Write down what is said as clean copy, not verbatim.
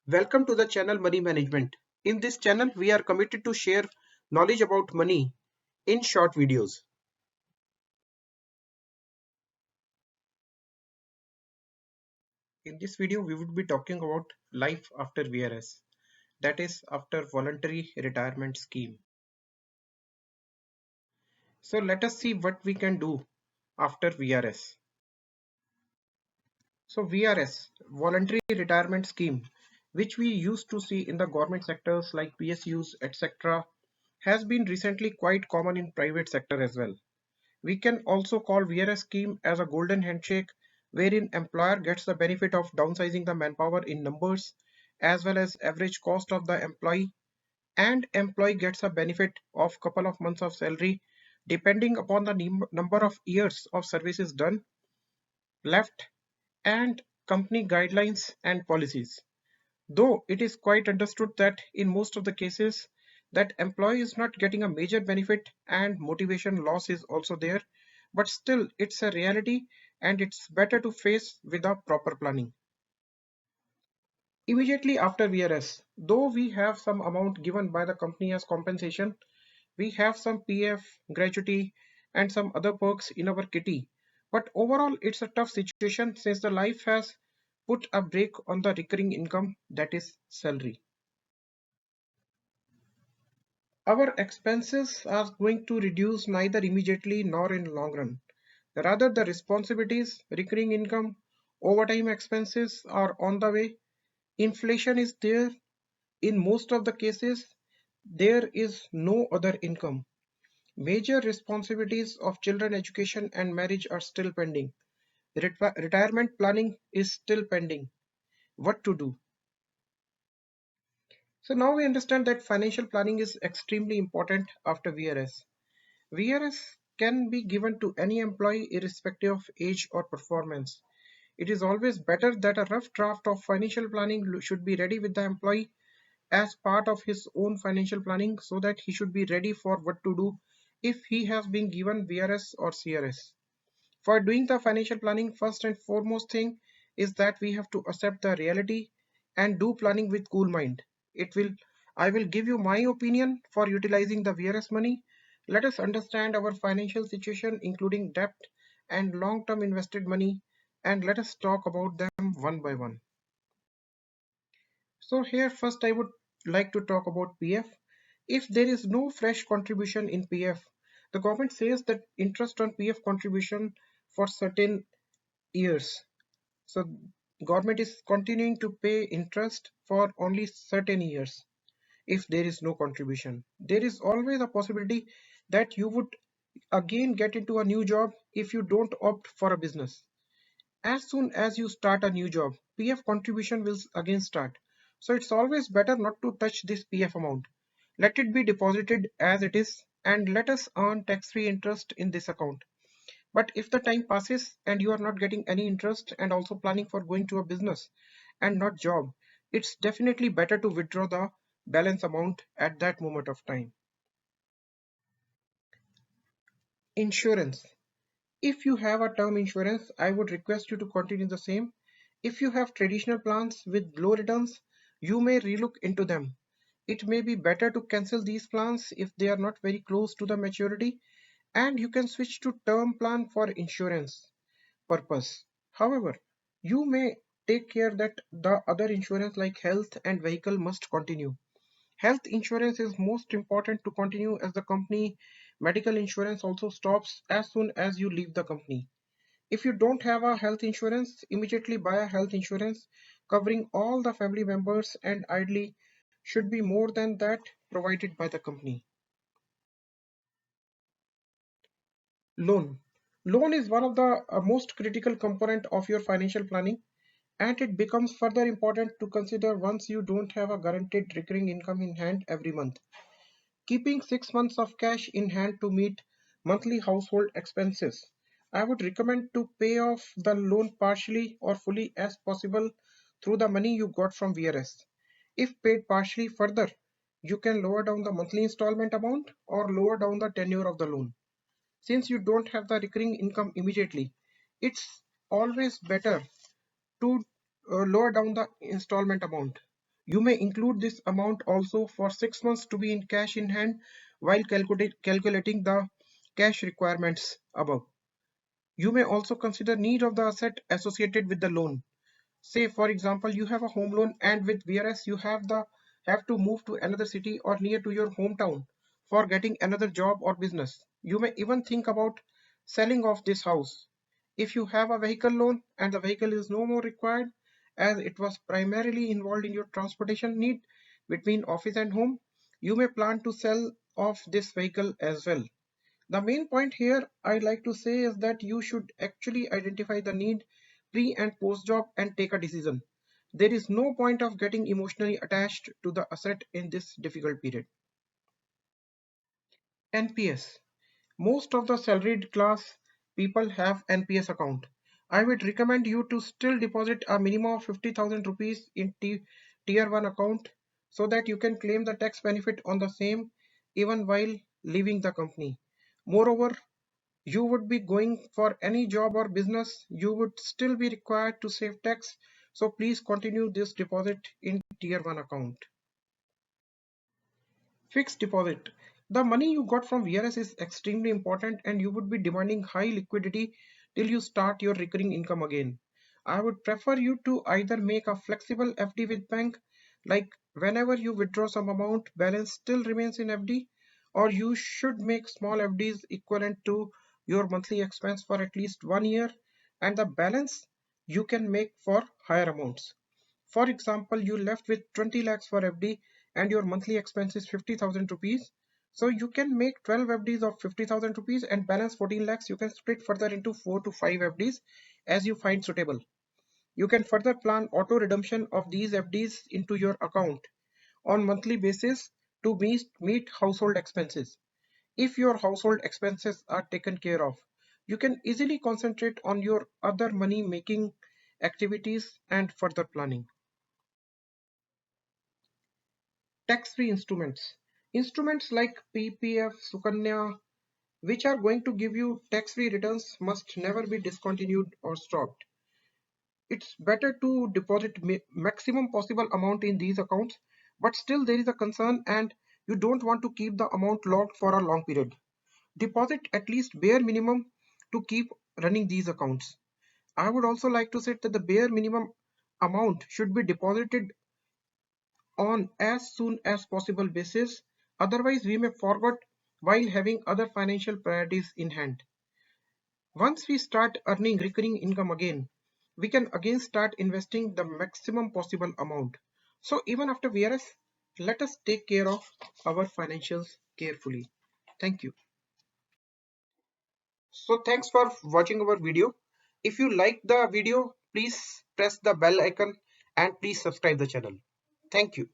Welcome to the channel Money Management. In this channel, we are committed to share knowledge about money in short videos. In this video, we would be talking about life after VRS, that is, after voluntary retirement scheme. So let us see what we can do after VRS. So VRS, voluntary retirement scheme, which we used to see in the government sectors like PSUs, etc., has been recently quite common in private sector as well. We can also call VRS scheme as a golden handshake, wherein employer gets the benefit of downsizing the manpower in numbers as well as average cost of the employee, and employee gets a benefit of couple of months of salary depending upon the number of years of services done left and company guidelines and policies. Though it is quite understood that in most of the cases that employee is not getting a major benefit and motivation loss is also there, but still it's a reality and it's better to face with a proper planning. Immediately after VRS, though we have some amount given by the company as compensation, we have some PF, gratuity and some other perks in our kitty. But overall it's a tough situation since the life has put a brake on the recurring income, that is salary. Our expenses are going to reduce neither immediately nor in long run. Rather, the responsibilities, recurring income, overtime expenses are on the way. Inflation is there. In most of the cases, there is no other income. Major responsibilities of children education and marriage are still pending. Retirement planning is still pending. What to do? So now we understand that financial planning is extremely important after VRS. VRS can be given to any employee irrespective of age or performance. It is always better that a rough draft of financial planning should be ready with the employee as part of his own financial planning so that he should be ready for what to do if he has been given VRS or CRS. For doing the financial planning, first and foremost thing is that we have to accept the reality and do planning with cool mind. It will I will give you my opinion for utilizing the VRS money. Let us understand our financial situation including debt and long-term invested money, and let us talk about them one by one. So here first I would like to talk about PF. If there is no fresh contribution in PF, the government says that interest on PF contribution for certain years. So government is continuing to pay interest for only certain years if there is no contribution. There is always a possibility that you would again get into a new job if you don't opt for a business. As soon as you start a new job, PF contribution will again start. So it's always better not to touch this PF amount. Let it be deposited as it is and let us earn tax-free interest in this account. But if the time passes and you are not getting any interest and also planning for going to a business and not job, it's definitely better to withdraw the balance amount at that moment of time. Insurance. If you have a term insurance, I would request you to continue the same. If you have traditional plans with low returns, you may relook into them. It may be better to cancel these plans if they are not very close to the maturity, and you can switch to term plan for insurance purpose. However, you may take care that the other insurance like health and vehicle must continue. Health insurance is most important to continue as the company medical insurance also stops as soon as you leave the company. If you don't have a health insurance, immediately buy a health insurance covering all the family members and ideally should be more than that provided by the company. Loan. Loan is one of the most critical component of your financial planning, and it becomes further important to consider once you don't have a guaranteed recurring income in hand every month. Keeping 6 months of cash in hand to meet monthly household expenses. I would recommend to pay off the loan partially or fully as possible through the money you got from VRS. If paid partially further, you can lower down the monthly installment amount or lower down the tenure of the loan. Since you don't have the recurring income immediately, it's always better to lower down the installment amount. You may include this amount also for 6 months to be in cash in hand while calculating the cash requirements above. You may also consider need of the asset associated with the loan. Say for example, you have a home loan and with VRS you have to move to another city or near to your hometown for getting another job or business. You may even think about selling off this house. If you have a vehicle loan and the vehicle is no more required as it was primarily involved in your transportation need between office and home, you may plan to sell off this vehicle as well. The main point here I'd like to say is that you should actually identify the need pre and post job and take a decision. There is no point of getting emotionally attached to the asset in this difficult period. NPS. Most of the salaried class people have NPS account. I would recommend you to still deposit a minimum of 50,000 rupees in tier 1 account so that you can claim the tax benefit on the same even while leaving the company. Moreover, you would be going for any job or business, you would still be required to save tax. So please continue this deposit in tier 1 account. Fixed deposit. The money you got from VRS is extremely important and you would be demanding high liquidity till you start your recurring income again. I would prefer you to either make a flexible FD with bank, like whenever you withdraw some amount, balance still remains in FD, or you should make small FDs equivalent to your monthly expense for at least 1 year, and the balance you can make for higher amounts. For example, you left with 20 lakhs for FD and your monthly expense is 50,000 rupees. So you can make 12 FDs of 50,000 rupees and balance 14 lakhs. You can split further into 4 to 5 FDs as you find suitable. You can further plan auto redemption of these FDs into your account on monthly basis to meet household expenses. If your household expenses are taken care of, you can easily concentrate on your other money making activities and further planning. Tax-free instruments. Instruments like PPF, Sukanya, which are going to give you tax-free returns must never be discontinued or stopped. It's better to deposit maximum possible amount in these accounts, but still there is a concern and you don't want to keep the amount locked for a long period. Deposit at least bare minimum to keep running these accounts. I would also like to say that the bare minimum amount should be deposited on as soon as possible basis, otherwise we may forget while having other financial priorities in hand. Once we start earning recurring income again, we can again start investing the maximum possible amount. So even after VRS, let us take care of our financials carefully. Thank you. So thanks for watching our video. If you like the video, please press the bell icon and please subscribe the channel. Thank you.